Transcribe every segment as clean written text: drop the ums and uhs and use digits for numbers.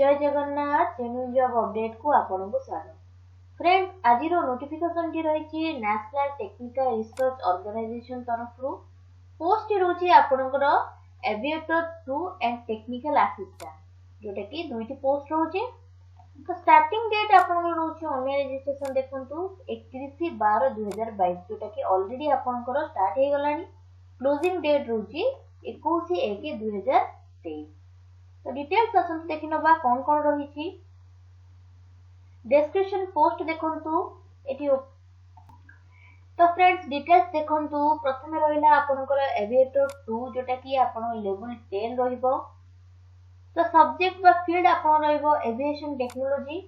जय Jagannath genuine job update को आपन को स्वागत। फ्रेंड्स आज नोटिफिकेशन टी रही नेशनल टेक्निकल रिसर्च ऑर्गेनाइजेशन तरफ पोस्ट रही आपनकर एविएटर-II एंड टेक्निकल असिस्टेंट जोटा कि दुईटी पोस्ट रही। तो स्टार्टिंग डेट आपनकर रही ऑनलाइन रजिस्ट्रेशन देखंतु 31/12/2022 जोटा कि ऑलरेडी आपनकर स्टार्ट हे गलानी। क्लोजिंग डेट रही 21/1/2023। तो डिटेल्स आसंतु देखि नबा कोन कोन रही डिस्क्रिप्शन पोस्ट देखंतु एटी। तो फ्रेंड्स डिटेल्स देखंतु प्रथमे रहिला आपनकर एविएटर-II जोटा कि आपन लेवल 10 रहिबो। तो सब्जेक्ट बा फील्ड आपन रहिबो एविएशन टेक्नोलॉजी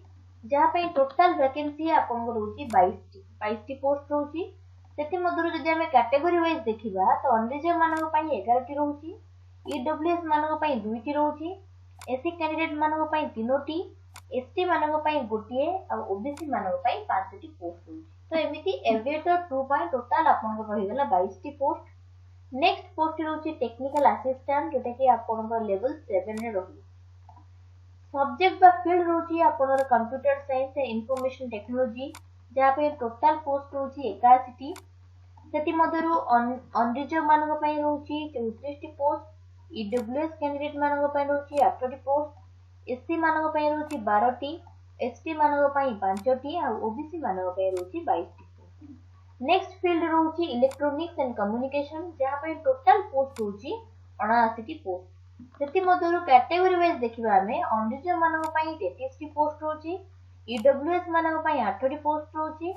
जहा पे टोटल वैकेंसी आपन को रहउची 22 टी पोस्ट रहउची। सेति मधुर जदि हमें कैटेगरी वाइज देखिबा तो अनरिजर्व मानक पई 11 टी रहउची, ईडब्ल्यूएस मानक पई 2 टी रहउची, एससी कैंडिडेट मानक पई 3 टी, एसटी मानक पई 1 और ओबीसी मानक पई 5 टी पोस्ट रहउची। तो एमिति एविएटर-II पई टोटल आपन को रहि गेला 22 टी पोस्ट। नेक्स्ट पोस्ट रहउची टेक्निकल असिस्टेंट जोटा कि आपन को लेवल 7 रे रहउ। सब्जेक्ट बा फील्ड रहउची आपन computer science and information technology जहा पे टोटल पोस्ट रहउची 81 टी। सेति मधुरु अनरिजर्व मानक पई रहउची 34 टी पोस्ट, ईडब्ल्यूएस कैंडिडेट मानक पई रहउची 8 टी पोस्ट, एससी मानक पई रहउची 12 टी, एसटी मानक पई 5 टी और ओबीसी मानक पई रहउची 22 टी पोस्ट। नेक्स्ट फील्ड रहउची इलेक्ट्रॉनिक्स एंड कम्युनिकेशन जहा पे टोटल पोस्ट रहउची 79 टी पोस्ट। सेति मधुरु कैटेगरी वाइज देखिबा हमें अनरिजर्व मानक पई 33 टी पोस्ट रहउची, ईडब्ल्यूएस मानक पई 8 टी पोस्ट रहउची,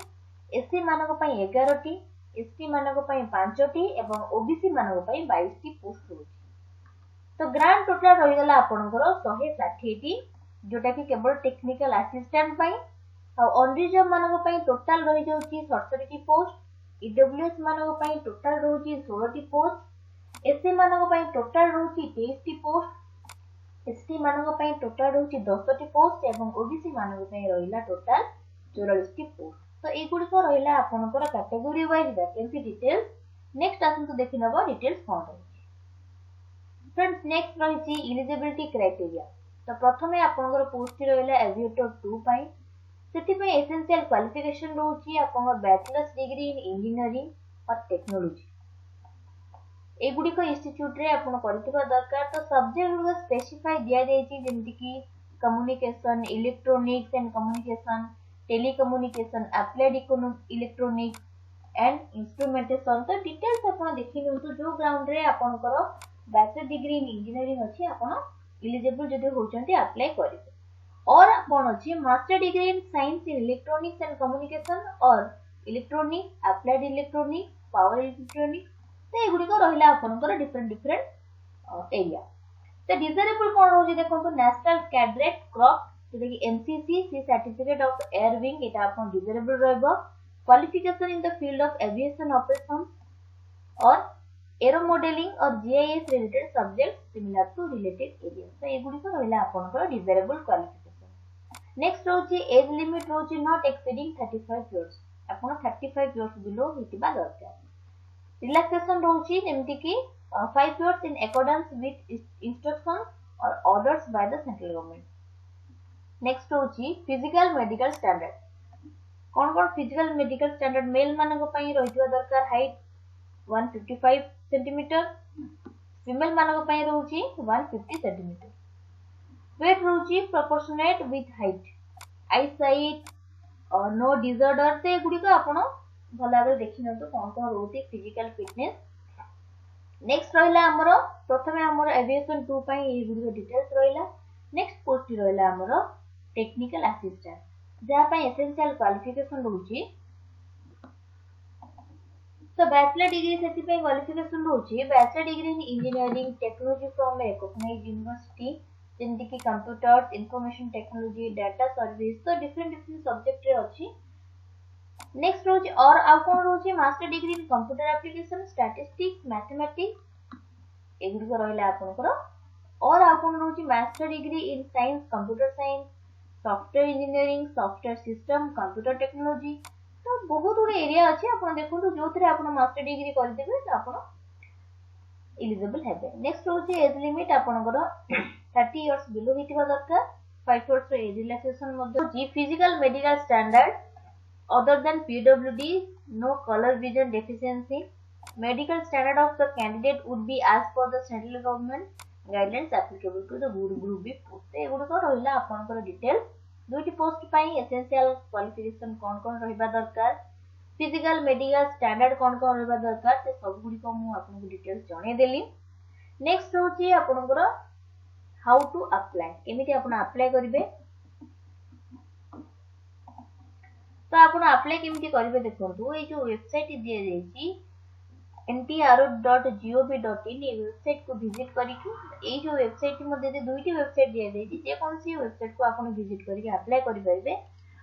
एससी मानक पई 11 टी, एसटी मानक पई 5 टी एवं ओबीसी मानक पई 22 टी पोस्ट रहउची। तो ग्रांड टोटल रहि गला आपनकर 160 टी जोटा कि केवल टेक्निकल असिस्टेंट पई और अनरिजर्व मानक पई टोटल रहि जाउची 67 टी पोस्ट, ईडब्ल्यूएस मानक पई टोटल रहउची 16 टी पोस्ट, एससी मानक पई टोटल रहउची 23 टी पोस्ट, एसटी मानक पई टोटल रहउची 10 टी पोस्ट एवं ओबीसी मानक पई रहिला टोटल 44 टी पोस्ट। तो ए गुडी को रहिला आपनकर category wise vacancy details. Next आसंतु देखि नबा डिटेल्स कोन रही। फ्रेंड्स नेक्स्ट रही एलिजिबिलिटी क्राइटेरिया। तो प्रथमे आपनकर पोस्ट रहिला एविएटर-II पई सेति पई एसेंशियल क्वालिफिकेशन रहउची आपनकर बैचलर्स डिग्री इन इंजीनियरिंग और टेक्नोलॉजी। ए गुडी को इंस्टीट्यूट रे आपन करथिबा दरकार। तो सब्जेक्ट को स्पेसिफाई दिया जायछि जेंति कि communication, electronics and communication, telecommunication, applied electronics and instrumentation. तो डिटेल्स आपन देखि नंतु जो ग्राउंड रे आपनकर बैचलर डिग्री इन इंजीनियरिंग अछि आपन एलिजिबल जदि होचंती अप्लाई करिवे। और आपन अछि master degree in science in electronics and communication और electronics, applied electronics, power electronics. तो ए गुडी को रहिला आपनकर डिफरेंट एरिया। तो डिजायरेबल कोन रहउची देखंतु नेशनल कैडेट क्रॉप जेटा कि NCC C certificate of air wing एटा आपन डिजायरेबल रहबो। Qualification in the field of aviation operations और एरो मॉडलिंग और GIS related subject similar to related area. तो ए गुडी को रहिला आपनकर डिजायरेबल क्वालिफिकेशन। नेक्स्ट रहउची एज लिमिट रहउची नॉट एक्सीडिंग 35 इयर्स। आपन 35 इयर्स बिलो हितिबा दरकार। रिलैक्सेशन रहउची जेमति कि 5 years in accordance with instructions और orders by the central government. Next रहउची फिजिकल मेडिकल स्टैंडर्ड। कोन फिजिकल मेडिकल स्टैंडर्ड मेल मानक पई रहितबा दरकार हाइट 155 सेंटीमीटर, फीमेल मानक पई रहउची 150 सेंटीमीटर। वेट रहउची proportionate with height, eye sight और नो डिसऑर्डर। ते गुडी को आपण भला भाबे देखि नतो कोन कोन रहउची फिजिकल फिटनेस। नेक्स्ट रहिला हमर प्रथमे हमर एविएशन-II पई ए गुडी डिटेल्स रहिला। नेक्स्ट पोस्ट रहिला हमर टेक्निकल असिस्टेंट जहा पई एसेंशियल क्वालिफिकेशन रहउची। तो बैचलर डिग्री सेति पे क्वालिफिकेशन रहउची bachelor degree in engineering technology from recognised university जेंति कि computers, information technology, data service. तो डिफरेंट सब्जेक्ट रे अछि। नेक्स्ट रहउची और आ कोन रहउची master degree in computer application, statistics, mathematics ए गुडी को रहिला आपनकर। और आ कोन रहउची master degree in science, computer science, software engineering, software system, computer technology. तो बहुत गुड एरिया अछि आपन देखंतु जोथरे आपन मास्टर डिग्री कर देबे त आपन एलिजिबल हेबे। नेक्स्ट होची एज लिमिट आपनकर 30 इयर्स बिलो हितिबा दरकार। 5 years एज रिलैक्सेशन मध्ये जी physical medical standard other than PWD, no color vision deficiency. Medical standard of the candidate would be as per the central government guidelines applicable to the group B post. एगुड़िक रहिला आपनकर detail दुईटी post पई essential qualification कोन कोन रहिबा दरकार physical medical standard कोन कोन रहिबा दरकार से सब गुड़िक मु आपनको details जणे देली। Next होची आपनकर हाउ टू अप्लाई केमिति आपन अप्लाई करिवे तो आपण अप्लाई केमिति करिवे देखंतु ए जो वेबसाइट दिया जाईची ntro.gov.in ये वेबसाइट को विजिट करिकि ए जो वेबसाइट मध्ये जे दुईटी वेबसाइट दिया जाईची जे कोनसी वेबसाइट को आपण विजिट करिकि अप्लाई करि परिबे।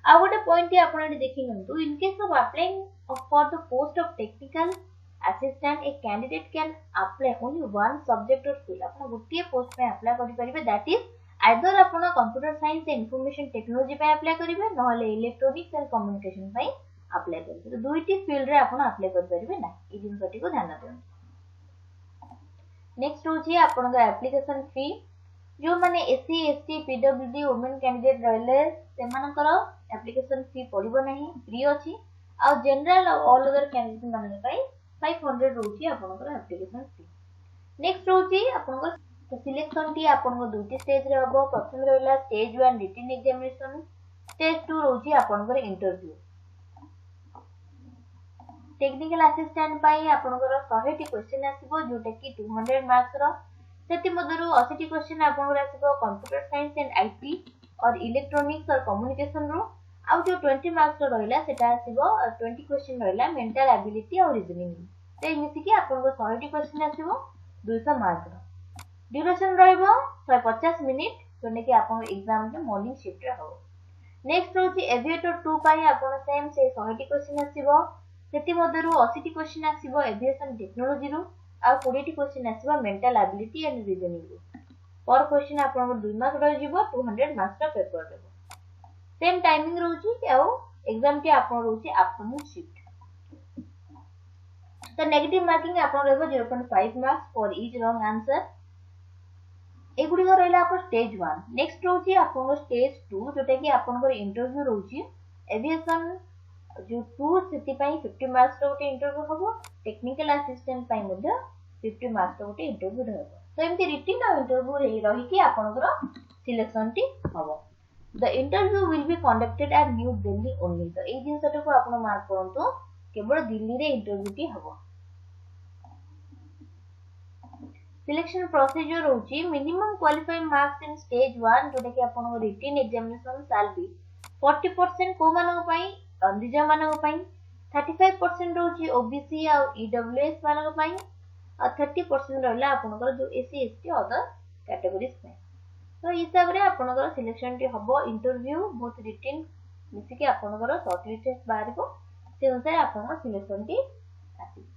आ गोटे पॉइंट आपण देखिनंतु in case of applying for the post of technical assistant a candidate can apply only one subject और फील्ड आपण गोटे पोस्ट पे अप्लाई करि परिबे दैट इज आइदर आपण computer science and information technology पे अप्लाई करिवे नहले इलेक्ट्रॉनिक्स एंड कम्युनिकेशन पे अप्लाई करिवे तो दुईटी फील्ड रे आपण अप्लाई कर परिबे ना ई जिनसटी को ध्यान देउ। नेक्स्ट होची आपण का एप्लीकेशन फी जो माने SC ST PWD women candidate रहले सेमानकर एप्लीकेशन फी पड़िबो नाही फ्री अछि आ जनरल ऑल अदर कैंडिडेट माने पई 500 होची आपनकर एप्लीकेशन फी। नेक्स्ट होची आपनकर तो सिलेक्शन टी आपनको दुईटी स्टेज रे हबो प्रथम रहला स्टेज 1 रिटन एग्जामिनेशन स्टेज 2 रहउची आपनकर इंटरव्यू टेक्निकल असिस्टेंट पाई आपनकर 100 टी क्वेश्चन आसीबो जोटा कि 200 मार्क्स रो सेति मधुरु 80 टी क्वेश्चन आपनकर आसीबो कंप्यूटर साइंस एंड आईटी और इलेक्ट्रॉनिक्स और कम्युनिकेशन रो आ जो 20 मार्क्स रो रहला सेटा आसीबो 20 क्वेश्चन रहला मेंटल एबिलिटी और रीजनिंग ते मिसी कि आपनकर 100 टी क्वेश्चन आसीबो 200 मार्क्स रो ड्यूरेशन रहइबो 150 मिनिट जोने कि आपन एग्जाम के मॉर्निंग शिफ्ट रे हो। नेक्स्ट होची एविएटर-II पाई आपन सेम से 100 टी क्वेश्चन आसीबो सेति मधुरु 80 टी क्वेश्चन आसीबो एविएशन टेक्नोलॉजी रो आ 20 टी क्वेश्चन आसीबो मेंटल एबिलिटी एंड रीजनिंग रो पर क्वेश्चन आपन 2 मार्क्स रह जिवो 200 मार्क्स का पेपर देबो सेम टाइमिंग रहउची आ एग्जाम के आपन रहउची आफ्टरनून शिफ्ट तो नेगेटिव मार्किंग आपन रहबो 0.5 marks for each wrong answer एगुडी को रहला आपन स्टेज 1। नेक्स्ट होची आपन स्टेज 2 जोटा कि आपन को इंटरव्यू रहउची एविएशन जो 2 सेति पई 50 मार्क्स रो के इंटरव्यू हबो टेक्निकल असिस्टेंट पई मध्ये 50 मार्क्स रो के इंटरव्यू रहबो तो एमती रिटन और इंटरव्यू रही कि आपन को सिलेक्शन टी हबो। The interview will be conducted at new Delhi only तो ए जिंसटा को आपन मार्क करंतो केवल दिल्ली रे इंटरव्यू टी हबो। सिलेक्शन प्रोसीजर होची minimum qualifying marks in stage 1 जोटा कि आपन रिटन एग्जामिनेशन साल बी 40% को मानक पई अंदिजा मानक पई 35% होची ओबीसी आ ईडब्ल्यूएस मानक पई आ 30% रहला आपन जो एससी एसटी अदर कैटेगरीज पई तो हिसाब रे आपन सिलेक्शन टी हबो इंटरव्यू बोथ रिटन मिसी कि आपन शॉर्टलिस्ट टेस्ट बाहरको से अनुसार आपन सिलेक्शन टी आसी।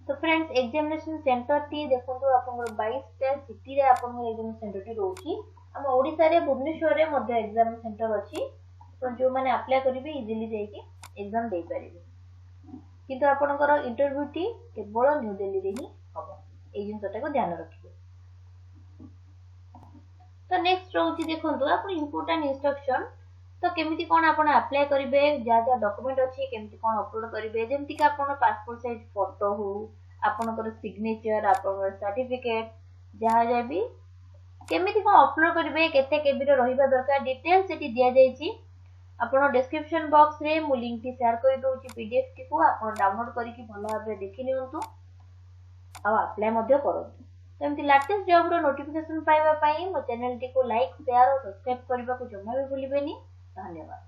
तो फ्रेंड्स एग्जामिनेशन सेंटर टी देखंतु आपन 22 टा सिटी रे आपन एग्जामिनेशन सेंटर टी रहउची हम ओडिसा रे भुवनेश्वर रे मध्ये एग्जाम सेंटर अछि तो जो माने अप्लाई करिवे इजीली जाई के एग्जाम दे परिबे किंतु आपनकर इंटरव्यू टी केवल न्यू दिल्ली रे ही हबो ए जिंसटा को ध्यान रखिबे। तो नेक्स्ट रहउची देखंतु आपन इंपोर्टेंट इंस्ट्रक्शन तो केमिति कोन आपन अप्लाई करिवे जा जा डॉक्यूमेंट अछि केमिति कोन अपलोड करिवे जेमति कि आपन पासपोर्ट साइज फोटो हो आपनकर सिग्नेचर आपनकर सर्टिफिकेट जहा जा भी केमिति कोन अपलोड करिवे केते केबी रे रहिबा दरकार डिटेल सेठी दिया जायछि आपन डिस्क्रिप्शन बॉक्स रे मु लिंक टी शेयर कर दोछि पीडीएफ टी को आपन डाउनलोड करिकि भलो भाबे देखि नियंतु आ अप्लाई मध्ये करंतु तेमति लेटेस्ट जॉब रो नोटिफिकेशन पाइबा पई मो चैनल टी को लाइक शेयर और सब्सक्राइब करबा को जम्मा भी भूलिबेनी। धन्यवाद।